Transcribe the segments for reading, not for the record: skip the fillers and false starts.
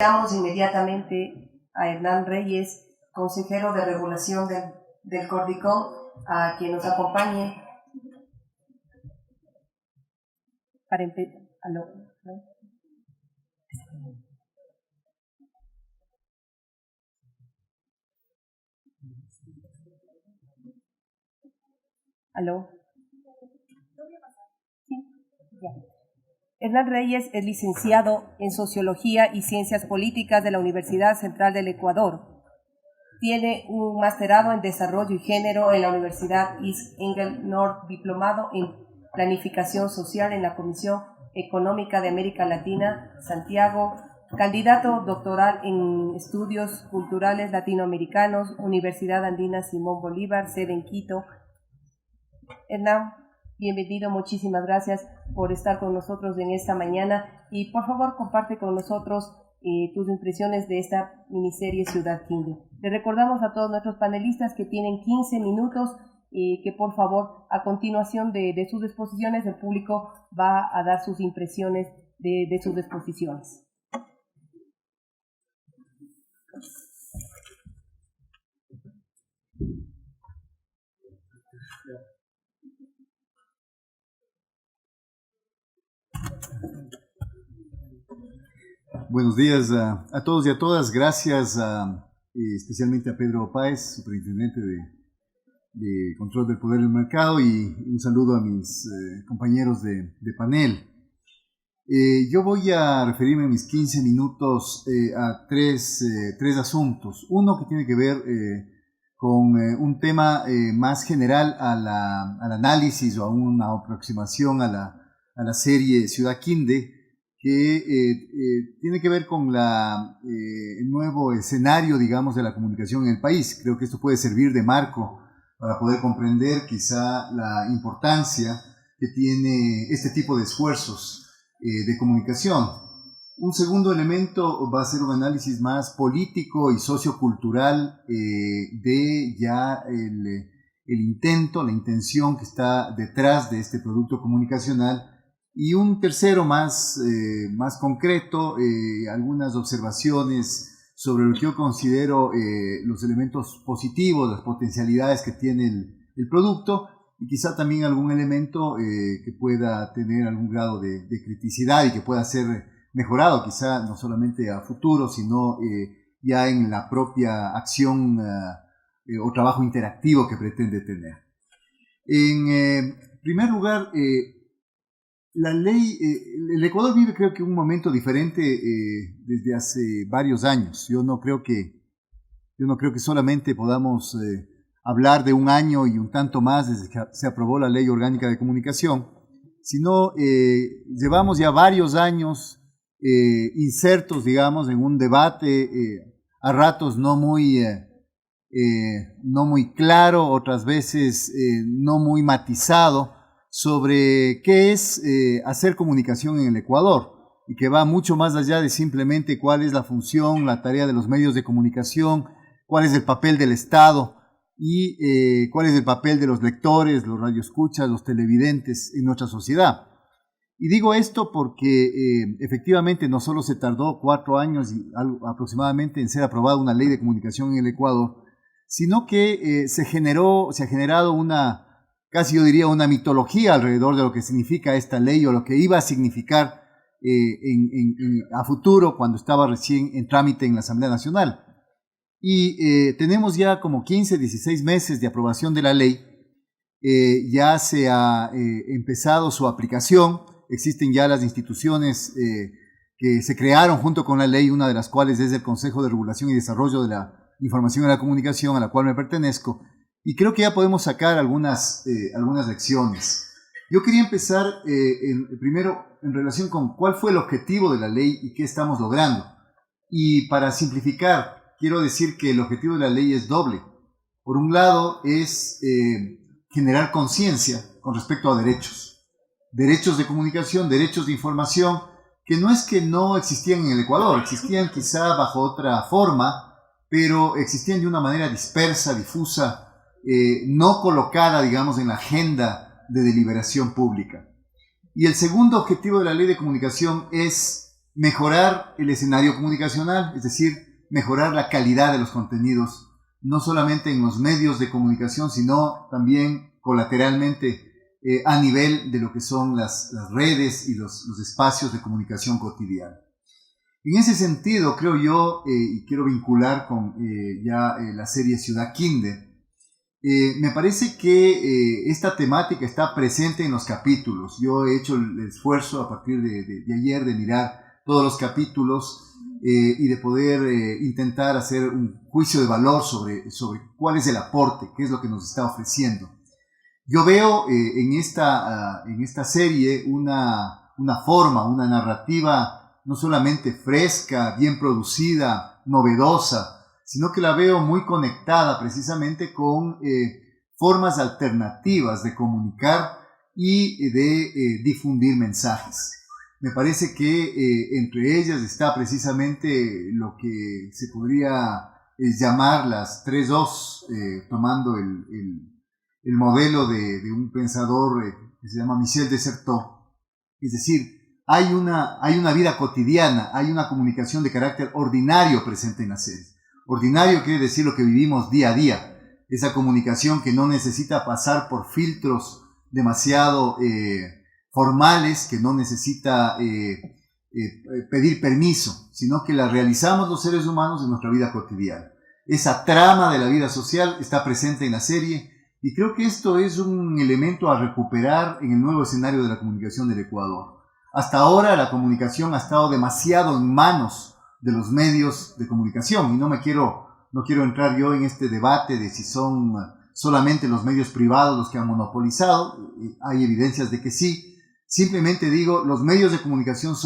Damos inmediatamente a Hernán Reyes, consejero de regulación del Cordicom, a quien nos acompañe para empezar. ¿Aló? ¿Aló? Sí, ya. Hernán Reyes es licenciado en Sociología y Ciencias Políticas de la Universidad Central del Ecuador. Tiene un masterado en Desarrollo y Género en la Universidad East England North, diplomado en Planificación Social en la Comisión Económica de América Latina, Santiago, candidato doctoral en Estudios Culturales Latinoamericanos, Universidad Andina Simón Bolívar, sede en Quito. Hernán, bienvenido, muchísimas gracias por estar con nosotros en esta mañana y por favor comparte con nosotros tus impresiones de esta miniserie Ciudad Quinde. Le recordamos a todos nuestros panelistas que tienen 15 minutos y que por favor a continuación de sus exposiciones el público va a dar sus impresiones de sus exposiciones. Buenos días a todos y a todas. Gracias especialmente a Pedro Páez, superintendente de Control del Poder del Mercado, y un saludo a mis compañeros de panel. Yo voy a referirme en mis 15 minutos a tres asuntos. Uno que tiene que ver con un tema más general al análisis o a una aproximación a la serie Ciudad Quinde, que tiene que ver con el nuevo escenario, digamos, de la comunicación en el país. Creo que esto puede servir de marco para poder comprender quizá la importancia que tiene este tipo de esfuerzos de comunicación. Un segundo elemento va a ser un análisis más político y sociocultural de ya el intento, la intención que está detrás de este producto comunicacional. Y un tercero más concreto, algunas observaciones sobre lo que yo considero los elementos positivos, las potencialidades que tiene el producto, y quizá también algún elemento que pueda tener algún grado de criticidad y que pueda ser mejorado, quizá no solamente a futuro, sino ya en la propia acción o trabajo interactivo que pretende tener. En primer lugar, la ley, el Ecuador vive, creo que, un momento diferente desde hace varios años. Yo no creo que solamente podamos hablar de un año y un tanto más desde que se aprobó la Ley Orgánica de Comunicación, sino llevamos ya varios años insertos, digamos, en un debate a ratos no muy claro, otras veces no muy matizado, sobre qué es hacer comunicación en el Ecuador, y que va mucho más allá de simplemente cuál es la función, la tarea de los medios de comunicación, cuál es el papel del Estado y cuál es el papel de los lectores, los radioescuchas, los televidentes en nuestra sociedad. Y digo esto porque efectivamente no solo se tardó 4 años aproximadamente en ser aprobada una ley de comunicación en el Ecuador, sino que se ha generado casi yo diría una mitología alrededor de lo que significa esta ley o lo que iba a significar a futuro cuando estaba recién en trámite en la Asamblea Nacional. Y tenemos ya como 15, 16 meses de aprobación de la ley. Ya se ha empezado su aplicación. Existen ya las instituciones que se crearon junto con la ley, una de las cuales es el Consejo de Regulación y Desarrollo de la Información y la Comunicación, a la cual me pertenezco. Y creo que ya podemos sacar algunas lecciones. Yo quería empezar primero en relación con cuál fue el objetivo de la ley y qué estamos logrando. Y para simplificar, quiero decir que el objetivo de la ley es doble. Por un lado es generar conciencia con respecto a derechos. Derechos de comunicación, derechos de información, que no es que no existían en el Ecuador, existían quizá bajo otra forma, pero existían de una manera dispersa, difusa, no colocada, digamos, en la agenda de deliberación pública. Y el segundo objetivo de la ley de comunicación es mejorar el escenario comunicacional, es decir, mejorar la calidad de los contenidos, no solamente en los medios de comunicación, sino también colateralmente a nivel de lo que son las redes y los espacios de comunicación cotidiana. En ese sentido, creo yo, y quiero vincular con la serie Ciudad Quinde, me parece que esta temática está presente en los capítulos. Yo he hecho el esfuerzo a partir de ayer de mirar todos los capítulos y de poder intentar hacer un juicio de valor sobre cuál es el aporte, qué es lo que nos está ofreciendo. Yo veo en esta serie una forma, una narrativa no solamente fresca, bien producida, novedosa, sino que la veo muy conectada precisamente con formas alternativas de comunicar y de difundir mensajes. Me parece que entre ellas está precisamente lo que se podría llamar las 3-2, tomando el modelo de un pensador que se llama Michel de Certeau. Es decir, hay una vida cotidiana, hay una comunicación de carácter ordinario presente en la serie. Ordinario quiere decir lo que vivimos día a día, esa comunicación que no necesita pasar por filtros demasiado formales, que no necesita pedir permiso, sino que la realizamos los seres humanos en nuestra vida cotidiana. Esa trama de la vida social está presente en la serie y creo que esto es un elemento a recuperar en el nuevo escenario de la comunicación del Ecuador. Hasta ahora la comunicación ha estado demasiado en manos de los medios de comunicación y no quiero entrar yo en este debate de si son solamente los medios privados los que han monopolizado. Hay evidencias de que sí. Simplemente digo, los medios de comunicación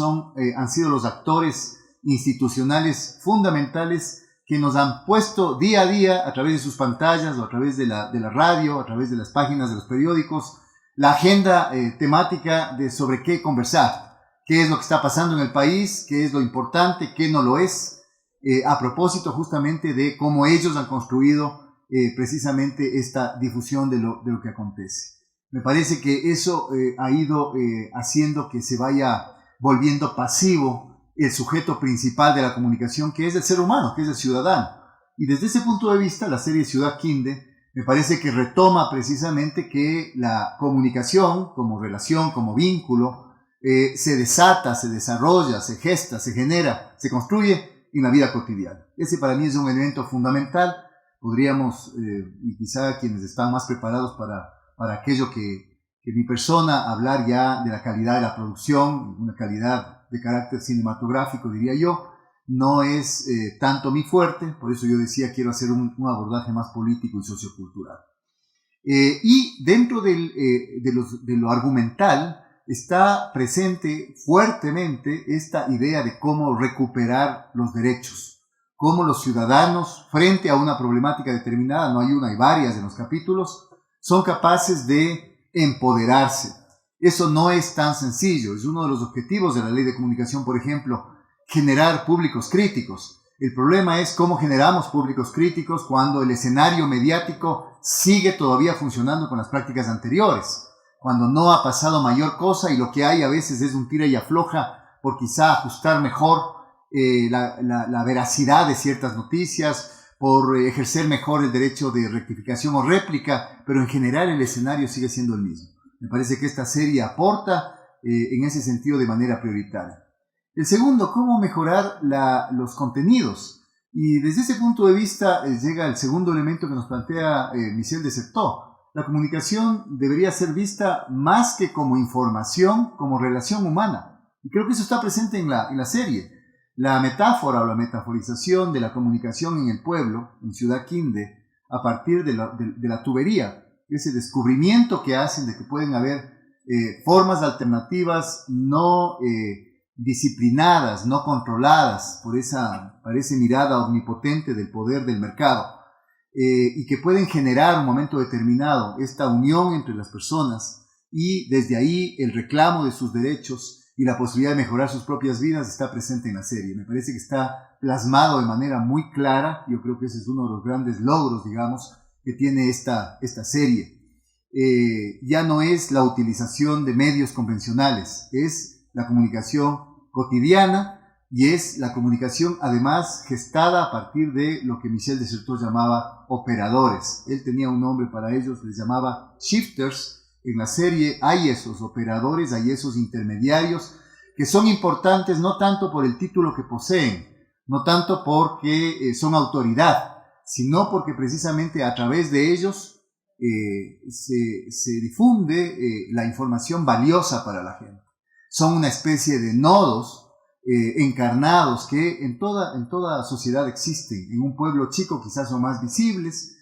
han sido los actores institucionales fundamentales que nos han puesto día a día a través de sus pantallas o a través de la radio, a través de las páginas de los periódicos, la agenda temática de sobre qué conversar. Qué es lo que está pasando en el país, qué es lo importante, qué no lo es, a propósito justamente de cómo ellos han construido precisamente esta difusión de lo que acontece. Me parece que eso ha ido haciendo que se vaya volviendo pasivo el sujeto principal de la comunicación, que es el ser humano, que es el ciudadano. Y desde ese punto de vista, la serie Ciudad Quinde me parece que retoma precisamente que la comunicación como relación, como vínculo, se desata, se desarrolla, se gesta, se genera, se construye en la vida cotidiana. Ese para mí es un elemento fundamental. Podríamos, y quizá quienes están más preparados para aquello que mi persona, hablar ya de la calidad de la producción, una calidad de carácter cinematográfico, diría yo, no es tanto mi fuerte, por eso yo decía quiero hacer un abordaje más político y sociocultural. Y dentro de lo argumental, está presente fuertemente esta idea de cómo recuperar los derechos, cómo los ciudadanos, frente a una problemática determinada, no hay una, hay varias en los capítulos, son capaces de empoderarse. Eso no es tan sencillo, es uno de los objetivos de la ley de comunicación, por ejemplo, generar públicos críticos. El problema es cómo generamos públicos críticos cuando el escenario mediático sigue todavía funcionando con las prácticas anteriores, cuando no ha pasado mayor cosa y lo que hay a veces es un tira y afloja por quizá ajustar mejor la veracidad de ciertas noticias, por ejercer mejor el derecho de rectificación o réplica, pero en general el escenario sigue siendo el mismo. Me parece que esta serie aporta en ese sentido de manera prioritaria. El segundo, cómo mejorar los contenidos. Y desde ese punto de vista llega el segundo elemento que nos plantea Michel de Certeau. La comunicación debería ser vista más que como información, como relación humana. Y creo que eso está presente en la serie. La metáfora o la metaforización de la comunicación en el pueblo, en Ciudad Quinde, a partir de la tubería, ese descubrimiento que hacen de que pueden haber formas alternativas no disciplinadas, no controladas por esa mirada omnipotente del poder del mercado, y que pueden generar un momento determinado esta unión entre las personas y desde ahí el reclamo de sus derechos y la posibilidad de mejorar sus propias vidas está presente en la serie. Me parece que está plasmado de manera muy clara. Yo creo que ese es uno de los grandes logros, digamos, que tiene esta serie. Ya no es la utilización de medios convencionales, es la comunicación cotidiana y es la comunicación además gestada a partir de lo que Michel de Certeau llamaba operadores. Él tenía un nombre para ellos, les llamaba shifters. En la serie hay esos operadores, hay esos intermediarios que son importantes no tanto por el título que poseen, no tanto porque son autoridad, sino porque precisamente a través de ellos se difunde la información valiosa para la gente. Son una especie de nodos encarnados que en toda sociedad existen. En un pueblo chico quizás son más visibles,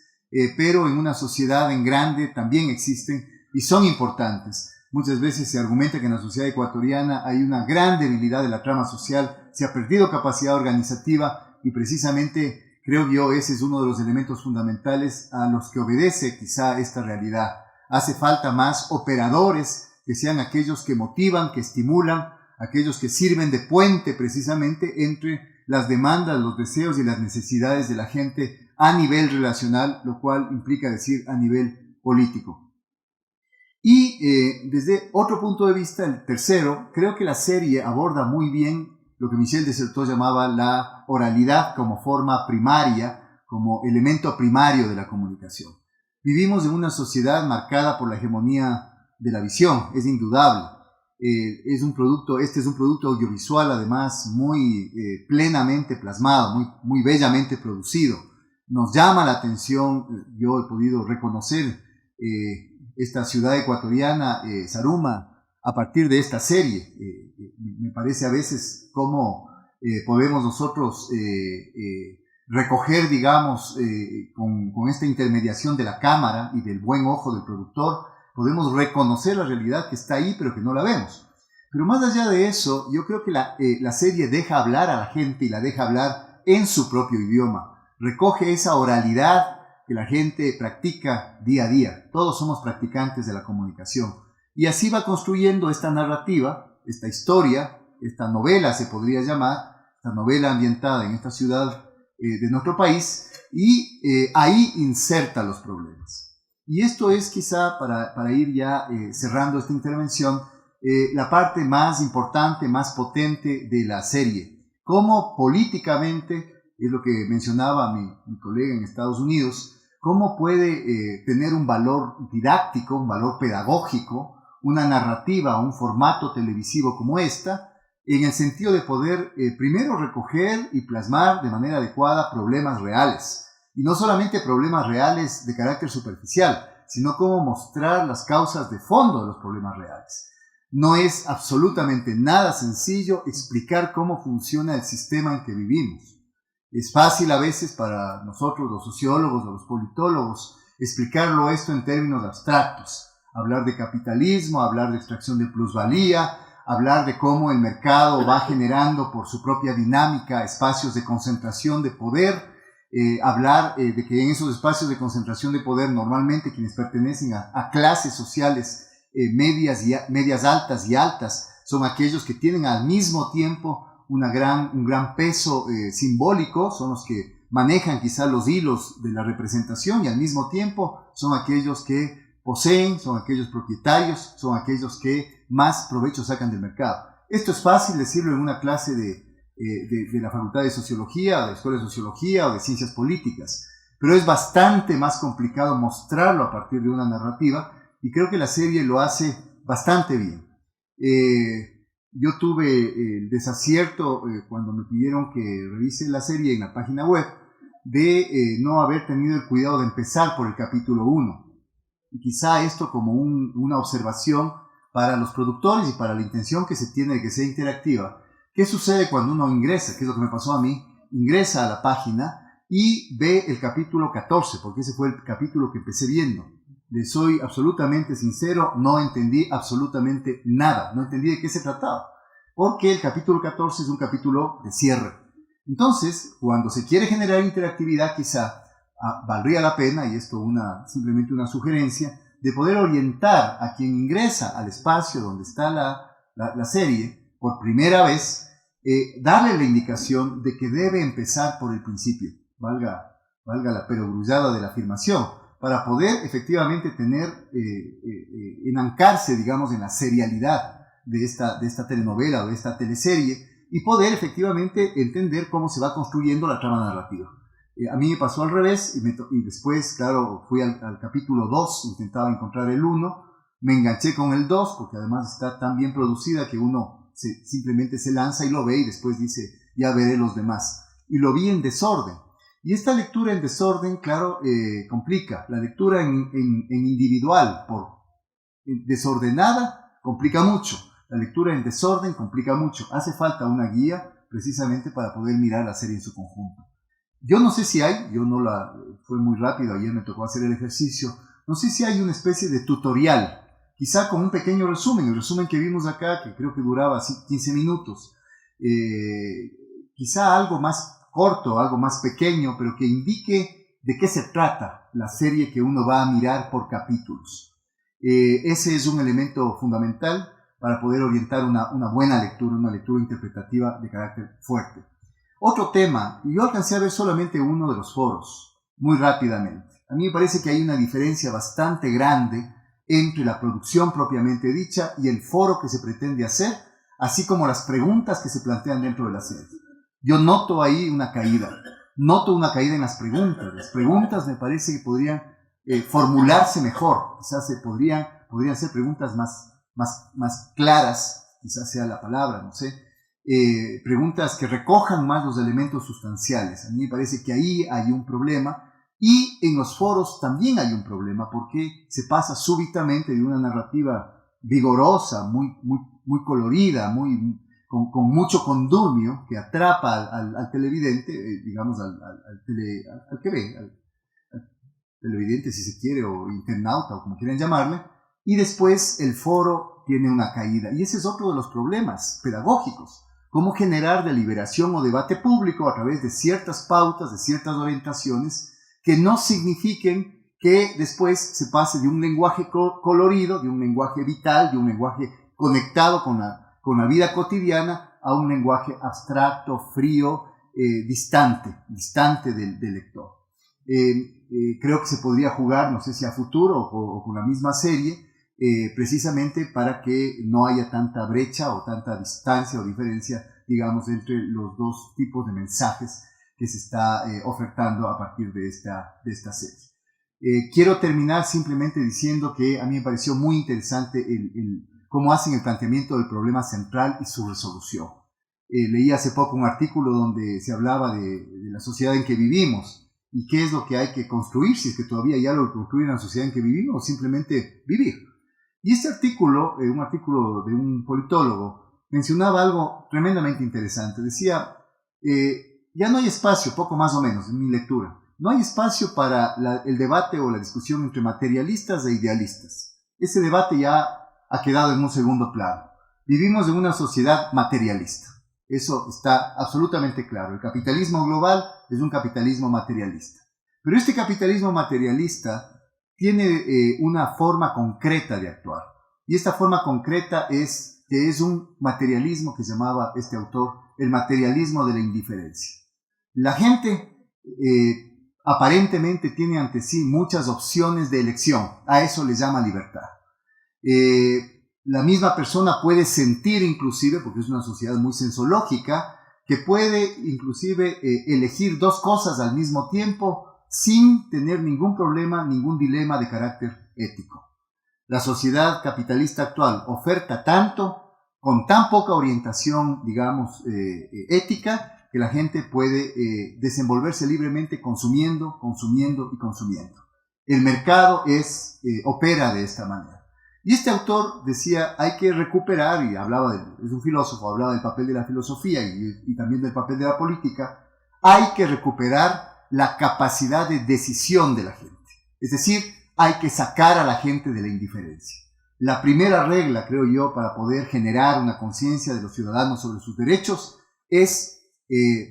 pero en una sociedad en grande también existen y son importantes. Muchas veces se argumenta que en la sociedad ecuatoriana hay una gran debilidad de la trama social, se ha perdido capacidad organizativa y precisamente creo yo ese es uno de los elementos fundamentales a los que obedece quizá esta realidad. Hace falta más operadores que sean aquellos que motivan, que estimulan, aquellos que sirven de puente precisamente entre las demandas, los deseos y las necesidades de la gente a nivel relacional, lo cual implica decir a nivel político. Y desde otro punto de vista, el tercero, creo que la serie aborda muy bien lo que Michel de Certeau llamaba la oralidad como forma primaria, como elemento primario de la comunicación. Vivimos en una sociedad marcada por la hegemonía de la visión, es indudable. Este es un producto audiovisual además muy plenamente plasmado, muy bellamente producido. Nos llama la atención, yo he podido reconocer esta ciudad ecuatoriana, Zaruma, a partir de esta serie. Me parece a veces cómo podemos nosotros recoger, digamos, con esta intermediación de la cámara y del buen ojo del productor, podemos reconocer la realidad que está ahí pero que no la vemos. Pero más allá de eso, yo creo que la serie deja hablar a la gente y la deja hablar en su propio idioma. Recoge esa oralidad que la gente practica día a día. Todos somos practicantes de la comunicación. Y así va construyendo esta narrativa, esta historia, esta novela se podría llamar, esta novela ambientada en esta ciudad de nuestro país, y ahí inserta los problemas. Y esto es quizá, para ir ya cerrando esta intervención, la parte más importante, más potente de la serie. Cómo políticamente, es lo que mencionaba mi colega en Estados Unidos, cómo puede tener un valor didáctico, un valor pedagógico, una narrativa, un formato televisivo como esta, en el sentido de poder primero recoger y plasmar de manera adecuada problemas reales. Y no solamente problemas reales de carácter superficial, sino cómo mostrar las causas de fondo de los problemas reales. No es absolutamente nada sencillo explicar cómo funciona el sistema en que vivimos. Es fácil a veces para nosotros, los sociólogos o los politólogos, explicarlo esto en términos abstractos. Hablar de capitalismo, hablar de extracción de plusvalía, hablar de cómo el mercado va generando por su propia dinámica espacios de concentración de poder, hablar de que en esos espacios de concentración de poder normalmente quienes pertenecen a clases sociales medias altas y altas son aquellos que tienen al mismo tiempo un gran peso simbólico, son los que manejan quizá los hilos de la representación y al mismo tiempo son aquellos que poseen, son aquellos propietarios, son aquellos que más provecho sacan del mercado. Esto es fácil decirlo en una clase de la Facultad de Sociología, o de la Escuela de Sociología o de Ciencias Políticas, pero es bastante más complicado mostrarlo a partir de una narrativa y creo que la serie lo hace bastante bien. Yo tuve el desacierto cuando me pidieron que revise la serie en la página web de no haber tenido el cuidado de empezar por el capítulo 1. Y quizá esto como una observación para los productores y para la intención que se tiene de que sea interactiva. ¿Qué sucede cuando uno ingresa? ¿Qué es lo que me pasó a mí? Ingresa a la página y ve el capítulo 14, porque ese fue el capítulo que empecé viendo. Les soy absolutamente sincero, no entendí absolutamente nada, no entendí de qué se trataba, porque el capítulo 14 es un capítulo de cierre. Entonces, cuando se quiere generar interactividad, quizá valdría la pena, y esto simplemente una sugerencia, de poder orientar a quien ingresa al espacio donde está la serie por primera vez, darle la indicación de que debe empezar por el principio, valga la perogrullada de la afirmación, para poder efectivamente enancarse, digamos, en la serialidad de esta telenovela o de esta teleserie, y poder efectivamente entender cómo se va construyendo la trama narrativa. A mí me pasó al revés y después, claro, fui al capítulo 2, intentaba encontrar el 1, me enganché con el 2 porque además está tan bien producida que uno simplemente se lanza y lo ve y después dice, ya veré los demás. Y lo vi en desorden. Y esta lectura en desorden, claro, complica. La lectura en individual, desordenada, complica mucho. La lectura en desorden complica mucho. Hace falta una guía precisamente para poder mirar la serie en su conjunto. Yo no sé si hay, fue muy rápido, ayer me tocó hacer el ejercicio, no sé si hay una especie de tutorial, quizá con un pequeño resumen, el resumen que vimos acá, que creo que duraba 15 minutos, quizá algo más corto, algo más pequeño, pero que indique de qué se trata la serie que uno va a mirar por capítulos. Ese es un elemento fundamental para poder orientar una buena lectura, una lectura interpretativa de carácter fuerte. Otro tema, y yo alcancé a ver solamente uno de los foros, muy rápidamente. A mí me parece que hay una diferencia bastante grande entre la producción propiamente dicha y el foro que se pretende hacer, así como las preguntas que se plantean dentro de la serie. Yo noto ahí una caída en las preguntas. Las preguntas me parece que podrían formularse mejor, quizás podrían ser preguntas más claras, quizás sea la palabra, no sé. Preguntas que recojan más los elementos sustanciales. A mí me parece que ahí hay un problema y en los foros también hay un problema porque se pasa súbitamente de una narrativa vigorosa, muy colorida, con mucho condumio que atrapa al televidente, digamos al que ve, al televidente si se quiere o internauta o como quieran llamarle, y después el foro tiene una caída y ese es otro de los problemas pedagógicos. Cómo generar deliberación o debate público a través de ciertas pautas, de ciertas orientaciones que no signifiquen que después se pase de un lenguaje colorido, de un lenguaje vital, de un lenguaje conectado con la vida cotidiana, a un lenguaje abstracto, frío, distante del lector. Creo que se podría jugar, no sé si a futuro o con la misma serie, precisamente para que no haya tanta brecha o tanta distancia o diferencia, digamos, entre los dos tipos de mensajes que se está ofertando a partir de esta serie. Quiero terminar simplemente diciendo que a mí me pareció muy interesante cómo hacen el planteamiento del problema central y su resolución. Leí hace poco un artículo donde se hablaba de la sociedad en que vivimos y qué es lo que hay que construir, si es que todavía hay algo que construir en la sociedad en que vivimos o simplemente vivir. Y este artículo, un artículo de un politólogo, mencionaba algo tremendamente interesante. Decía, ya no hay espacio, poco más o menos, en mi lectura, no hay espacio para el debate o la discusión entre materialistas e idealistas. Ese debate ya ha quedado en un segundo plano. Vivimos en una sociedad materialista. Eso está absolutamente claro. El capitalismo global es un capitalismo materialista. Pero este capitalismo materialista tiene una forma concreta de actuar. Y esta forma concreta es que es un materialismo que llamaba este autor el materialismo de la indiferencia. La gente aparentemente tiene ante sí muchas opciones de elección. A eso le llama libertad. La misma persona puede sentir inclusive, porque es una sociedad muy sensológica, que puede inclusive elegir dos cosas al mismo tiempo sin tener ningún problema, ningún dilema de carácter ético. La sociedad capitalista actual oferta tanto, con tan poca orientación, digamos, ética, que la gente puede desenvolverse libremente consumiendo. El mercado opera de esta manera. Y este autor decía, hay que recuperar, y es un filósofo, hablaba del papel de la filosofía y también del papel de la política, hay que recuperar la capacidad de decisión de la gente. Es decir, hay que sacar a la gente de la indiferencia. La primera regla, creo yo, para poder generar una conciencia de los ciudadanos sobre sus derechos es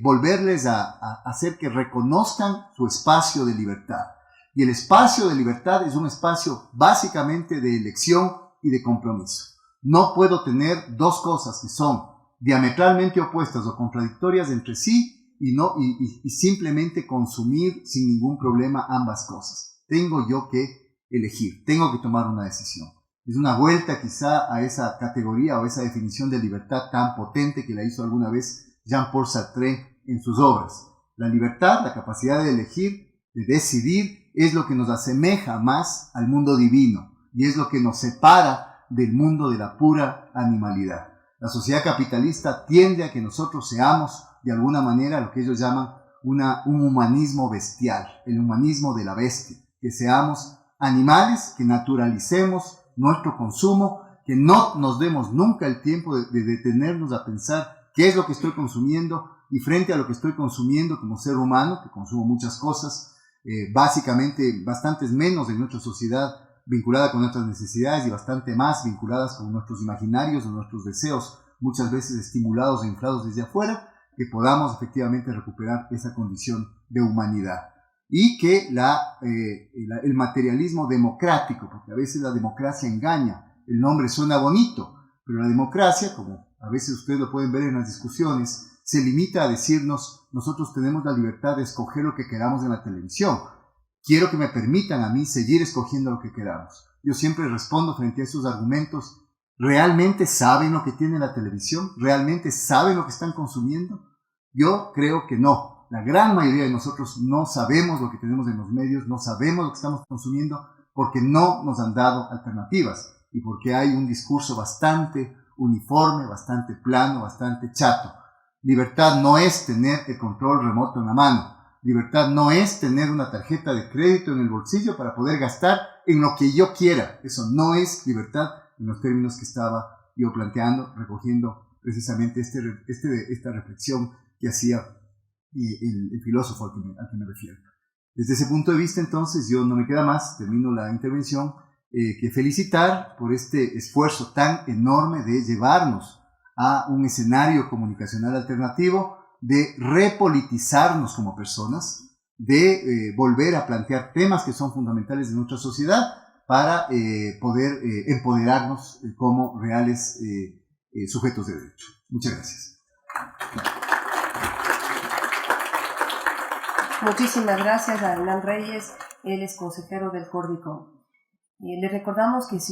volverles a hacer que reconozcan su espacio de libertad. Y el espacio de libertad es un espacio básicamente de elección y de compromiso. No puedo tener dos cosas que son diametralmente opuestas o contradictorias entre sí y simplemente consumir sin ningún problema ambas cosas. Tengo yo que elegir, tengo que tomar una decisión. Es una vuelta quizá a esa categoría o esa definición de libertad tan potente que la hizo alguna vez Jean-Paul Sartre en sus obras. La libertad, la capacidad de elegir, de decidir, es lo que nos asemeja más al mundo divino y es lo que nos separa del mundo de la pura animalidad. La sociedad capitalista tiende a que nosotros seamos, de alguna manera, lo que ellos llaman un humanismo bestial, el humanismo de la bestia, que seamos animales, que naturalicemos nuestro consumo, que no nos demos nunca el tiempo de detenernos a pensar qué es lo que estoy consumiendo, y frente a lo que estoy consumiendo como ser humano, que consumo muchas cosas, básicamente bastantes menos de nuestra sociedad vinculada con nuestras necesidades y bastante más vinculadas con nuestros imaginarios o nuestros deseos, muchas veces estimulados e inflados desde afuera, que podamos efectivamente recuperar esa condición de humanidad. Y que el materialismo democrático, porque a veces la democracia engaña, el nombre suena bonito, pero la democracia, como a veces ustedes lo pueden ver en las discusiones, se limita a decirnos, nosotros tenemos la libertad de escoger lo que queramos en la televisión. Quiero que me permitan a mí seguir escogiendo lo que queramos. Yo siempre respondo frente a esos argumentos, ¿realmente saben lo que tiene la televisión? ¿Realmente saben lo que están consumiendo? Yo creo que no. La gran mayoría de nosotros no sabemos lo que tenemos en los medios, no sabemos lo que estamos consumiendo porque no nos han dado alternativas y porque hay un discurso bastante uniforme, bastante plano, bastante chato. Libertad no es tener el control remoto en la mano. Libertad no es tener una tarjeta de crédito en el bolsillo para poder gastar en lo que yo quiera. Eso no es libertad en los términos que estaba yo planteando, recogiendo precisamente esta reflexión que hacía el filósofo al que me refiero. Desde ese punto de vista, entonces, yo no me queda más, termino la intervención, que felicitar por este esfuerzo tan enorme de llevarnos a un escenario comunicacional alternativo, de repolitizarnos como personas, de volver a plantear temas que son fundamentales de nuestra sociedad para poder empoderarnos como reales sujetos de derecho. Muchas gracias. Muchísimas gracias a Hernán Reyes, él es consejero del Cordicom. Le recordamos que si